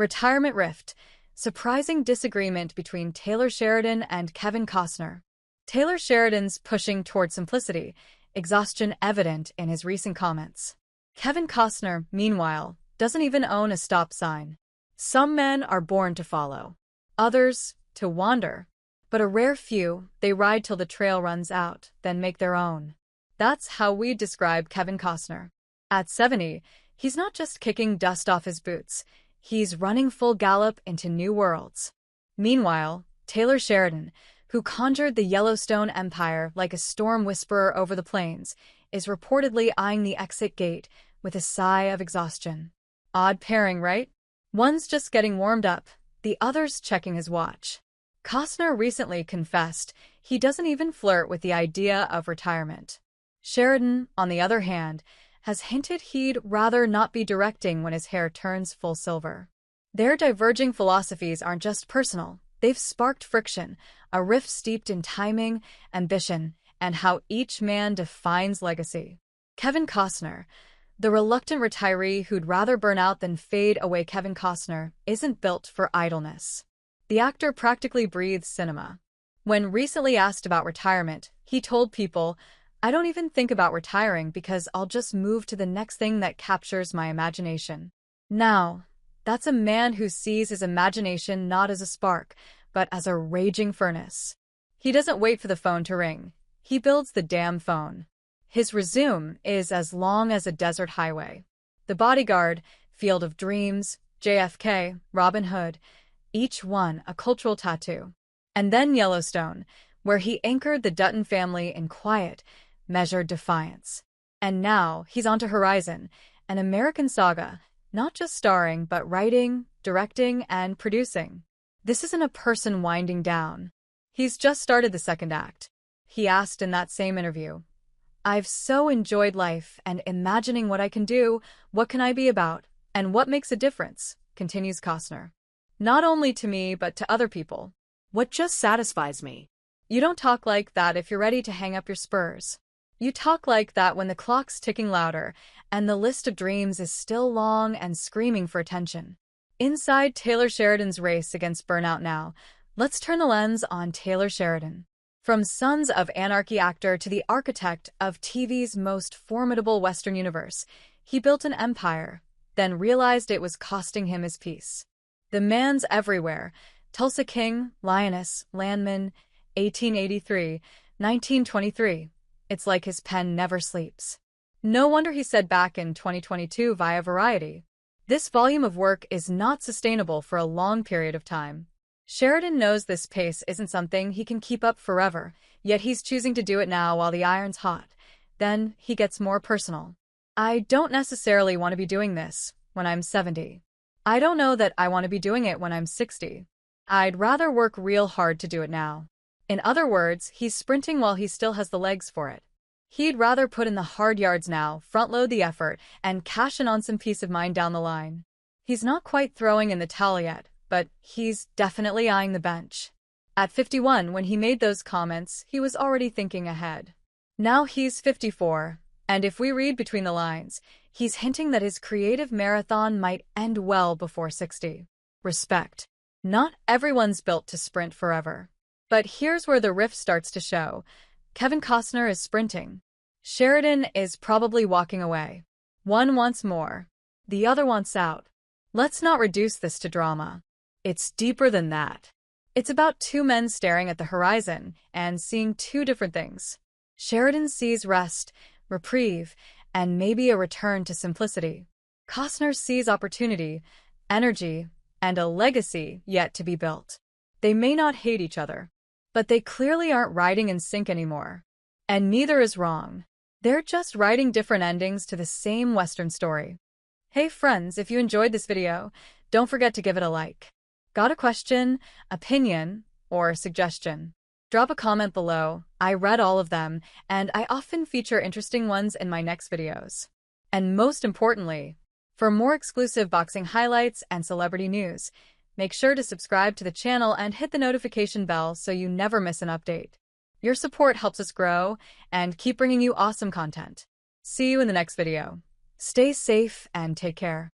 Retirement rift. Surprising disagreement between Taylor Sheridan and Kevin Costner. Taylor Sheridan's pushing toward simplicity, exhaustion evident in his recent comments. Kevin Costner, meanwhile, doesn't even own a stop sign. Some men are born to follow, others to wander. But a rare few, they ride till the trail runs out, then make their own. That's how we describe Kevin Costner. At 70, he's not just kicking dust off his boots, he's running full gallop into new worlds. Meanwhile, Taylor Sheridan, who conjured the Yellowstone Empire like a storm whisperer over the plains, is reportedly eyeing the exit gate with a sigh of exhaustion. Odd pairing, right? One's just getting warmed up, the other's checking his watch. Costner recently confessed he doesn't even flirt with the idea of retirement. Sheridan, on the other hand, has hinted he'd rather not be directing when his hair turns full silver. Their diverging philosophies aren't just personal, they've sparked friction, a rift steeped in timing, ambition, and how each man defines legacy. Kevin Costner, the reluctant retiree who'd rather burn out than fade away. Kevin Costner isn't built for idleness. The actor practically breathes cinema. When recently asked about retirement, he told people, "I don't even think about retiring because I'll just move to the next thing that captures my imagination." Now, that's a man who sees his imagination not as a spark, but as a raging furnace. He doesn't wait for the phone to ring. He builds the damn phone. His resume is as long as a desert highway. The Bodyguard, Field of Dreams, JFK, Robin Hood, each one a cultural tattoo. And then Yellowstone, where he anchored the Dutton family in quiet, measured defiance. And now he's onto Horizon, an American saga, not just starring but writing, directing, and producing. This isn't a person winding down. He's just started the second act. He asked in that same interview, "I've so enjoyed life and imagining what I can do, what can I be about, and what makes a difference," continues Costner. "Not only to me but to other people. What just satisfies me." You don't talk like that if you're ready to hang up your spurs. You talk like that when the clock's ticking louder and the list of dreams is still long and screaming for attention. Inside Taylor Sheridan's race against burnout now, let's turn the lens on Taylor Sheridan. From Sons of Anarchy actor to the architect of TV's most formidable Western universe, he built an empire, then realized it was costing him his peace. The man's everywhere. Tulsa King, Lioness, Landman, 1883, 1923. It's like his pen never sleeps. No wonder he said back in 2022 via Variety, "This volume of work is not sustainable for a long period of time." Sheridan knows this pace isn't something he can keep up forever, yet he's choosing to do it now while the iron's hot. Then he gets more personal. "I don't necessarily want to be doing this when I'm 70. I don't know that I want to be doing it when I'm 60. I'd rather work real hard to do it now." In other words, he's sprinting while he still has the legs for it. He'd rather put in the hard yards now, front-load the effort, and cash in on some peace of mind down the line. He's not quite throwing in the towel yet, but he's definitely eyeing the bench. At 51, when he made those comments, he was already thinking ahead. Now he's 54, and if we read between the lines, he's hinting that his creative marathon might end well before 60. Respect. Not everyone's built to sprint forever. But here's where the rift starts to show. Kevin Costner is sprinting. Sheridan is probably walking away. One wants more. The other wants out. Let's not reduce this to drama. It's deeper than that. It's about two men staring at the horizon and seeing two different things. Sheridan sees rest, reprieve, and maybe a return to simplicity. Costner sees opportunity, energy, and a legacy yet to be built. They may not hate each other, but they clearly aren't riding in sync anymore. And neither is wrong. They're just writing different endings to the same Western story. Hey friends, if you enjoyed this video, don't forget to give it a like. Got a question, opinion, or suggestion? Drop a comment below. I read all of them, and I often feature interesting ones in my next videos. And most importantly, for more exclusive boxing highlights and celebrity news, make sure to subscribe to the channel and hit the notification bell so you never miss an update. Your support helps us grow and keep bringing you awesome content. See you in the next video. Stay safe and take care.